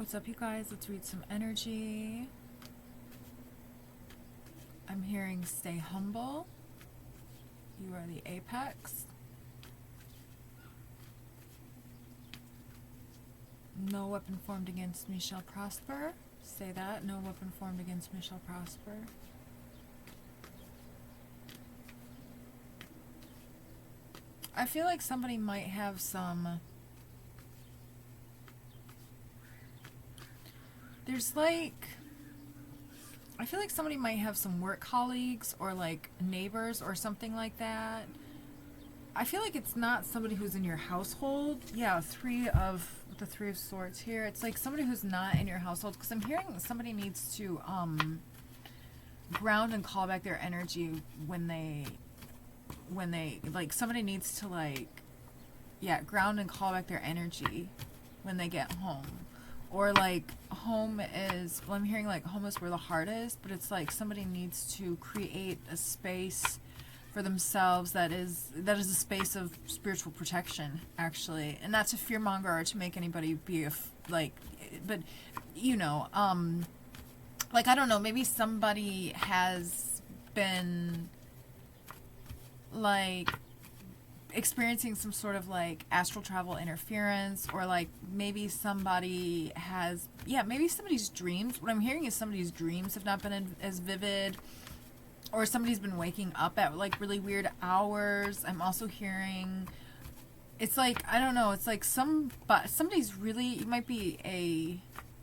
What's up, you guys? Let's read some energy. I'm hearing stay humble. You are the apex. No weapon formed against me shall prosper. Say that. No weapon formed against me shall prosper. I feel like somebody might have some... There's like... I feel like somebody might have some work colleagues or like neighbors or something like that. I feel like it's not somebody who's in your household. Yeah, the Three of Swords here. It's like somebody who's not in your household, because I'm hearing somebody needs to ground and call back their energy when they like, somebody needs to like, yeah, ground and call back their energy when they get home. Or like home is, well, I'm hearing like home is where the heart is, but it's like somebody needs to create a space for themselves that is a space of spiritual protection, actually, and not to fearmonger or to make anybody be like, but you know, like, I don't know, maybe somebody has been like experiencing some sort of like astral travel interference, or like maybe somebody has, yeah, maybe somebody's dreams. What I'm hearing is somebody's dreams have not been as vivid, or somebody's been waking up at like really weird hours. I'm also hearing, it's like, I don't know, it's like somebody's really, you might be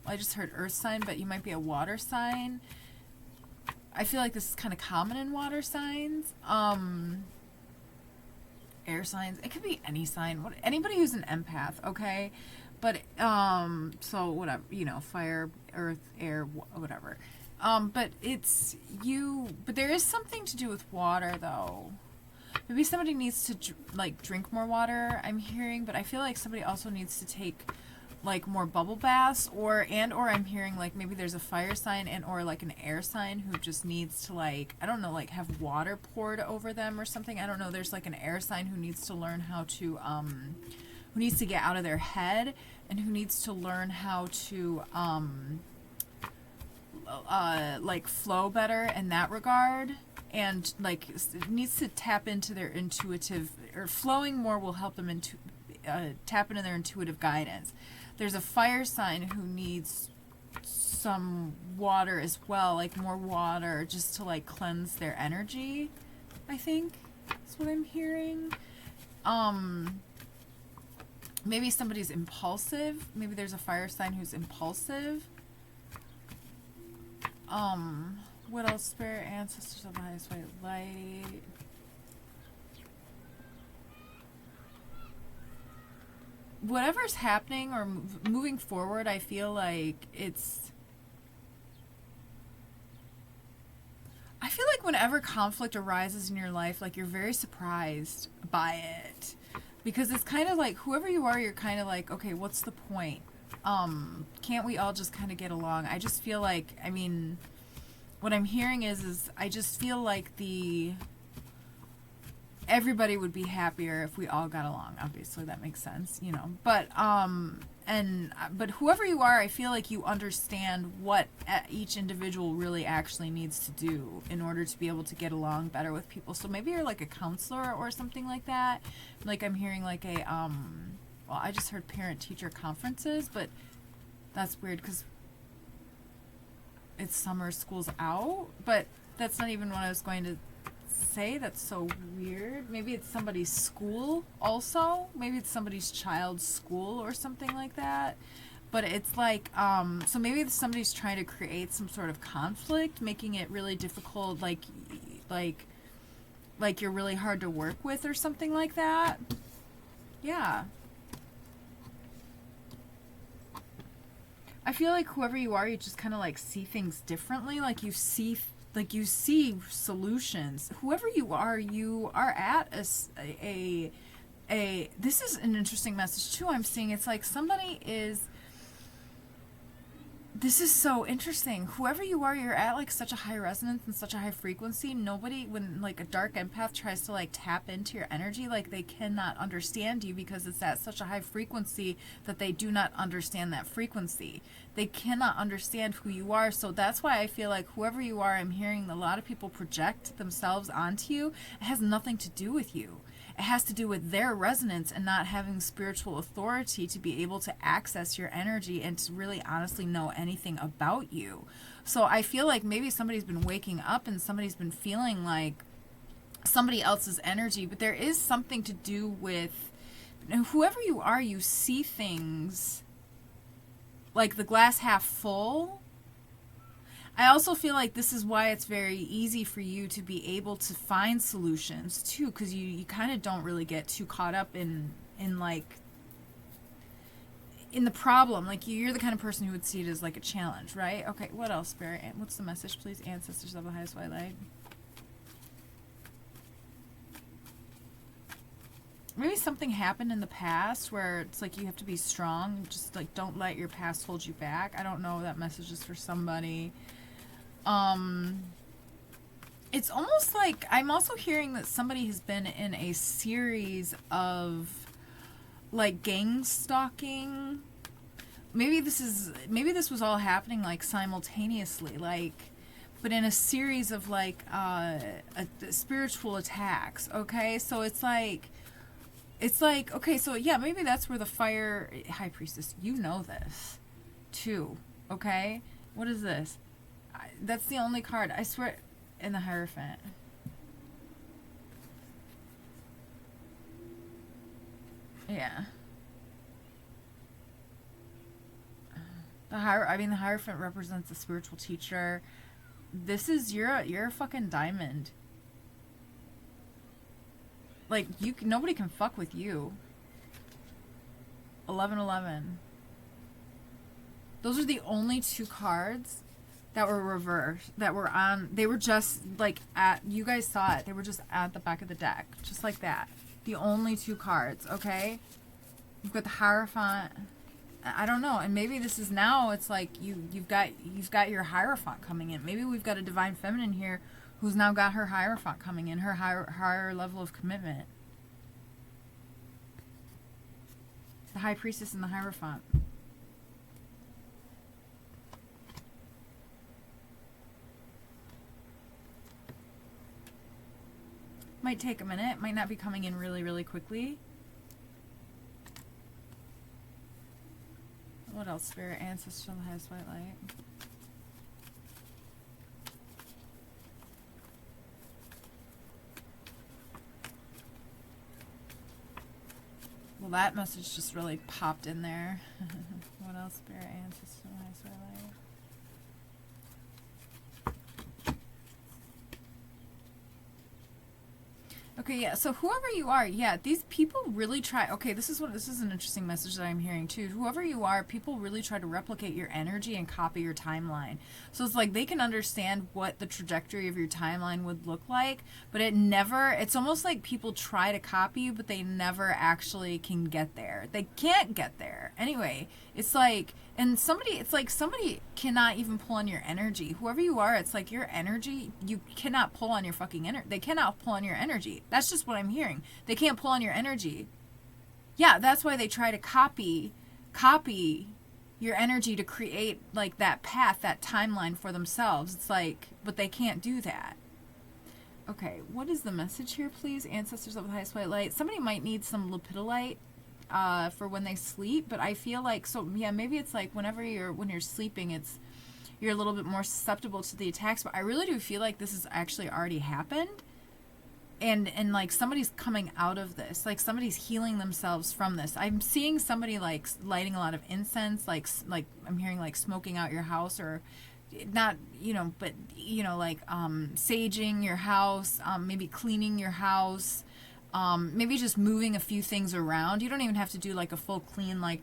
I just heard earth sign, but you might be a water sign. I feel like this is kind of common in water signs. Air signs, it could be any sign, anybody who's an empath, okay? But so whatever, you know, fire, earth, air, whatever. But it's you, but there is something to do with water though. Maybe somebody needs to like drink more water, I'm hearing, but I feel like somebody also needs to take like more bubble baths, or I'm hearing like maybe there's a fire sign and or like an air sign who just needs to, like, I don't know, like have water poured over them or something. I don't know, there's like an air sign who needs to learn how to who needs to get out of their head, and who needs to learn how to like flow better in that regard, and like needs to tap into their intuitive, or flowing more will help them tap into their intuitive guidance. There's a fire sign who needs some water as well, like more water, just to like cleanse their energy, I think that's what I'm hearing. Maybe somebody's impulsive. Maybe there's a fire sign who's impulsive. What else? Spirit, ancestors of the highest white light. Whatever's happening or moving forward, I feel like whenever conflict arises in your life, like, you're very surprised by it, because it's kind of like, whoever you are, you're kind of like, okay, what's the point? Can't we all just kind of get along? I just feel like, I mean, what I'm hearing is I just feel like everybody would be happier if we all got along. Obviously, that makes sense, you know. But but whoever you are, I feel like you understand what each individual really actually needs to do in order to be able to get along better with people. So maybe you're like a counselor or something like that. Like, I'm hearing like a well, I just heard parent-teacher conferences, but that's weird because it's summer, school's out. But that's not even what I was going to say. That's so weird. Maybe it's somebody's school also. Maybe it's somebody's child's school or something like that. But it's like, so maybe somebody's trying to create some sort of conflict, making it really difficult, like you're really hard to work with or something like that. Yeah. I feel like whoever you are, you just kind of like see things differently. Like you see solutions. Whoever you are at a this is an interesting message too. I'm seeing it's like somebody is, This is so interesting. Whoever you are, you're at like such a high resonance and such a high frequency. Nobody, when like a dark empath tries to like tap into your energy, like they cannot understand you because it's at such a high frequency that they do not understand that frequency. They cannot understand who you are. So that's why I feel like whoever you are, I'm hearing a lot of people project themselves onto you. It has nothing to do with you. It has to do with their resonance and not having spiritual authority to be able to access your energy and to really honestly know anything about you. So I feel like maybe somebody's been waking up and somebody's been feeling like somebody else's energy, but there is something to do with whoever you are, you see things like the glass half full. I also feel like this is why it's very easy for you to be able to find solutions too, because you kind of don't really get too caught up in like in the problem. Like you're the kind of person who would see it as like a challenge, right? Okay, what else, Spirit? What's the message, please? Ancestors of the highest white light. Maybe something happened in the past where it's like you have to be strong. Just like don't let your past hold you back. I don't know. That message is for somebody. It's almost like I'm also hearing that somebody has been in a series of like gang stalking. Maybe this was all happening like simultaneously, like, but in a series of like spiritual attacks. Okay, so it's like okay, so yeah, maybe that's where the fire high priestess. You know this, too. Okay, what is this? That's the only card, I swear, in the Hierophant. Yeah. The Hierophant represents a spiritual teacher. This is you're a fucking diamond. Like nobody can fuck with you. 1111. Those are the only two cards that were reversed, that were on, they were just like at, you guys saw it, they were just at the back of the deck, just like that. The only two cards, okay? You've got the Hierophant, I don't know, and maybe this is now, it's like you've got your Hierophant coming in. Maybe we've got a Divine Feminine here who's now got her Hierophant coming in, her higher level of commitment. The High Priestess and the Hierophant. Might take a minute, might not be coming in really, really quickly. What else, Spirit? Ancestor of the highest white light. Well, that message just really popped in there. What else, Spirit? Ancestor of the highest white light. Okay, yeah, so whoever you are, yeah, these people really try, okay, this is an interesting message that I'm hearing too. Whoever you are, people really try to replicate your energy and copy your timeline. So it's like they can understand what the trajectory of your timeline would look like, but it's almost like people try to copy you, but they never actually can get there. They can't get there. Anyway, it's like somebody cannot even pull on your energy. Whoever you are, it's like your energy, you cannot pull on your fucking energy. They cannot pull on your energy. That's just what I'm hearing. They can't pull on your energy. Yeah, that's why they try to copy your energy to create like that path, that timeline for themselves. It's like, but they can't do that. Okay, what is the message here, please? Ancestors of the highest white light. Somebody might need some lepidolite for when they sleep, but I feel like, so yeah, maybe it's like when you're sleeping, you're a little bit more susceptible to the attacks, but I really do feel like this has actually already happened, and like somebody's coming out of this, like somebody's healing themselves from this. I'm seeing somebody like lighting a lot of incense, like I'm hearing like smoking out your house, or not, but like saging your house, maybe cleaning your house. Maybe just moving a few things around. You don't even have to do like a full clean, like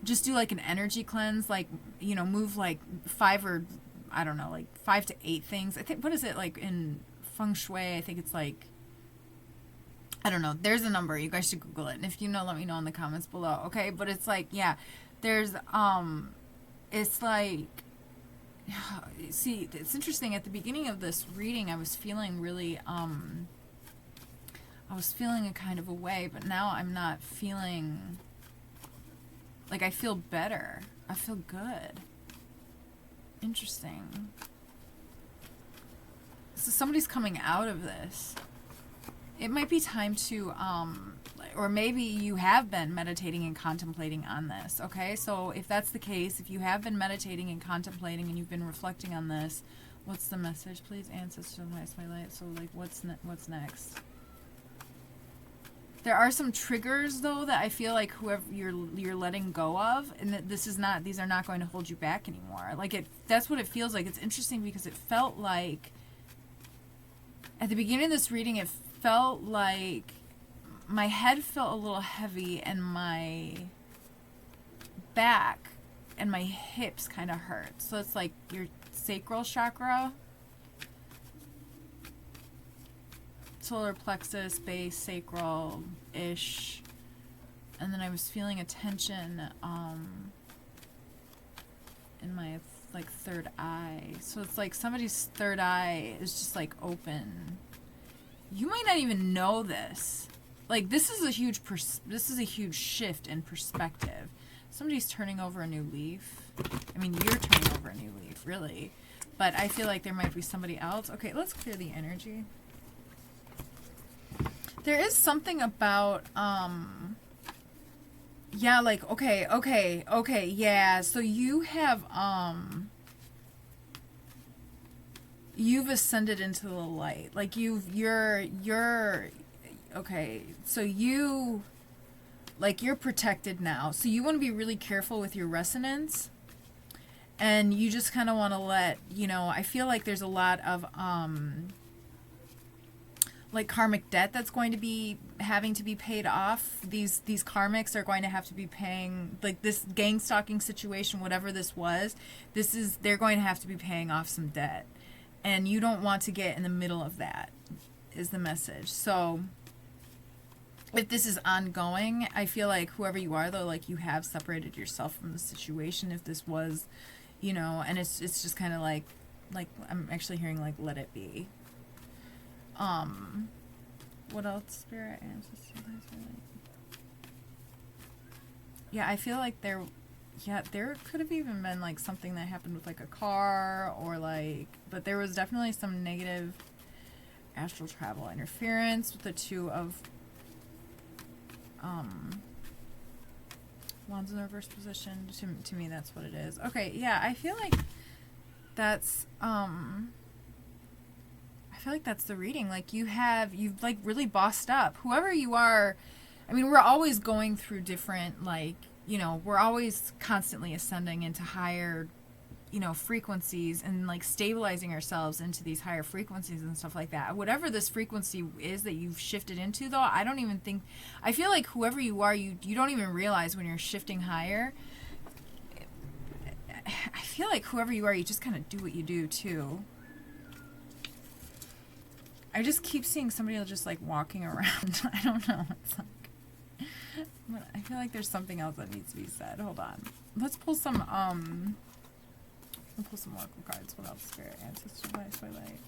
just do like an energy cleanse, like, move like 5 to 8 things. I think, what is it like in feng shui? I think it's like, I don't know. There's a number. You guys should Google it. And if you know, let me know in the comments below. Okay. But it's like, yeah, there's, it's like see, it's interesting. At the beginning of this reading, I was feeling really, I was feeling a kind of a way, but now I'm not feeling, like, I feel better. I feel good. Interesting. So somebody's coming out of this. It might be time to, or maybe you have been meditating and contemplating on this, okay? So if that's the case, if you have been meditating and contemplating and you've been reflecting on this, what's the message? Please, ancestors, advise my light. So, like, what's next? There are some triggers, though, that I feel like whoever you're letting go of, and that these are not going to hold you back anymore. Like, that's what it feels like. It's interesting because it felt like, at the beginning of this reading, it felt like my head felt a little heavy and my back and my hips kind of hurt. So it's like your sacral chakra, solar plexus, base, sacral-ish. And then I was feeling a tension in my like third eye. So it's like somebody's third eye is just like open. You might not even know this. Like, this is a huge shift in perspective. Somebody's turning over a new leaf. I mean, you're turning over a new leaf, really. But I feel like there might be somebody else. Okay, let's clear the energy. There is something about, yeah, like, okay, yeah. So you have, you've ascended into the light. Like, you're okay, so you're protected now. So you want to be really careful with your resonance. And you just kind of want to let, I feel like there's a lot of, like, karmic debt that's going to be having to be paid off. These karmics are going to have to be paying, like, this gang stalking situation, whatever this was, they're going to have to be paying off some debt. And you don't want to get in the middle of that, is the message. So if this is ongoing, I feel like whoever you are, though, like, you have separated yourself from the situation. If this was, and it's just kind of like I'm actually hearing, like, let it be. What else? Spirit, ancestors, yeah, I feel like there could have even been, like, something that happened with, like, a car or, like, but there was definitely some negative astral travel interference with the two of wands in the reverse position. To me, that's what it is. Okay, yeah, I feel like that's the reading. Like, you've like really bossed up. Whoever you are, I mean, we're always going through different, like, we're always constantly ascending into higher, frequencies and, like, stabilizing ourselves into these higher frequencies and stuff like that. Whatever this frequency is that you've shifted into, though, I feel like whoever you are, you don't even realize when you're shifting higher. I feel like whoever you are, you just kind of do what you do, too. I just keep seeing somebody just, like, walking around. I don't know. It's like, but I feel like there's something else that needs to be said. Hold on. Let's pull some, we'll pull some oracle cards. What else? Spirit, ancestors, advice, twilight.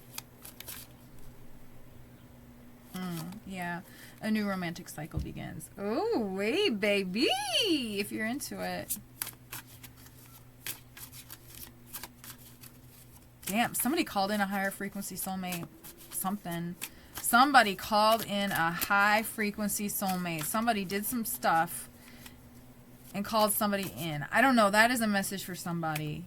Yeah. A new romantic cycle begins. Oh, wait, baby! If you're into it. Damn, somebody called in a higher frequency soulmate. Somebody called in a high frequency soulmate. Somebody did some stuff and called somebody in. I don't know. That is a message for somebody.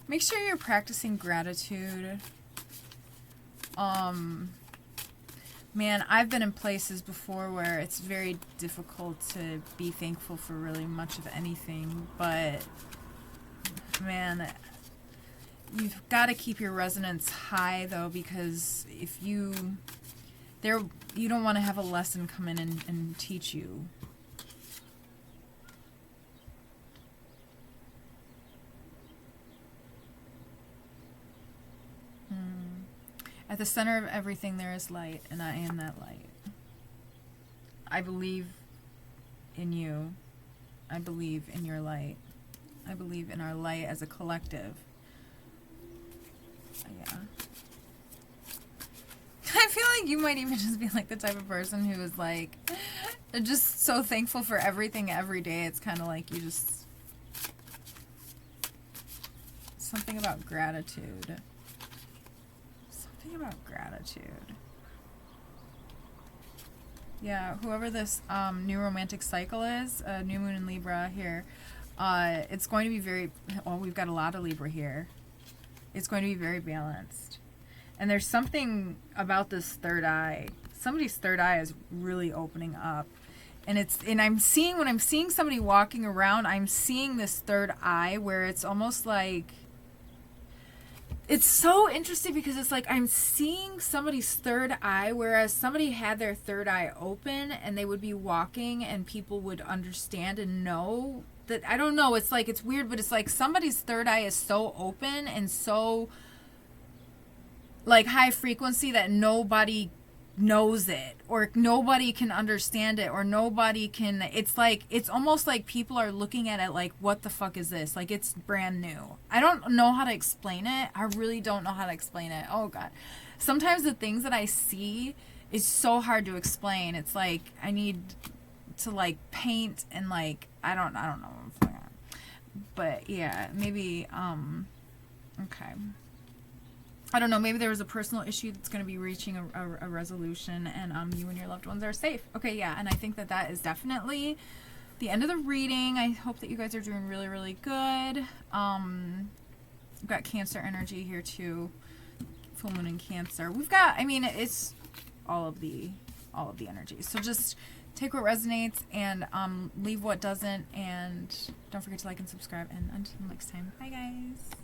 Make sure you're practicing gratitude. Man, I've been in places before where it's very difficult to be thankful for really much of anything, but man, you've got to keep your resonance high, though, because if you don't want to have a lesson come in and teach you. At the center of everything there is light, and I am that light. I believe in you. I believe in your light. I believe in our light as a collective. Yeah. I feel like you might even just be like the type of person who is like just so thankful for everything every day. It's kind of like you just... Something about gratitude. Something about gratitude. Yeah, whoever this new romantic cycle is, new moon in Libra here, it's going to be very... Well, we've got a lot of Libra here. It's going to be very balanced. And there's something about this third eye. Somebody's third eye is really opening up. And I'm seeing, when I'm seeing somebody walking around, I'm seeing this third eye where it's almost like... It's so interesting because it's like I'm seeing somebody's third eye, whereas somebody had their third eye open and they would be walking and people would understand and know that... I don't know, it's like, it's weird, but it's like somebody's third eye is so open and so like high frequency that nobody knows it, or nobody can understand it, or nobody can... It's like, it's almost like people are looking at it like, what the fuck is this? Like, it's brand new. I don't know how to explain it. I really don't know how to explain it. Oh God. Sometimes the things that I see is so hard to explain. It's like I need to like paint and like I don't know what's going on. But yeah, maybe okay. I don't know, maybe there was a personal issue that's going to be reaching a resolution, and you and your loved ones are safe. Okay, yeah, and I think that that is definitely the end of the reading. I hope that you guys are doing really, really good. We've got Cancer energy here too. Full moon in Cancer. We've got, I mean, it's all of the energies. So just take what resonates and leave what doesn't, and don't forget to like and subscribe, and until next time, bye guys.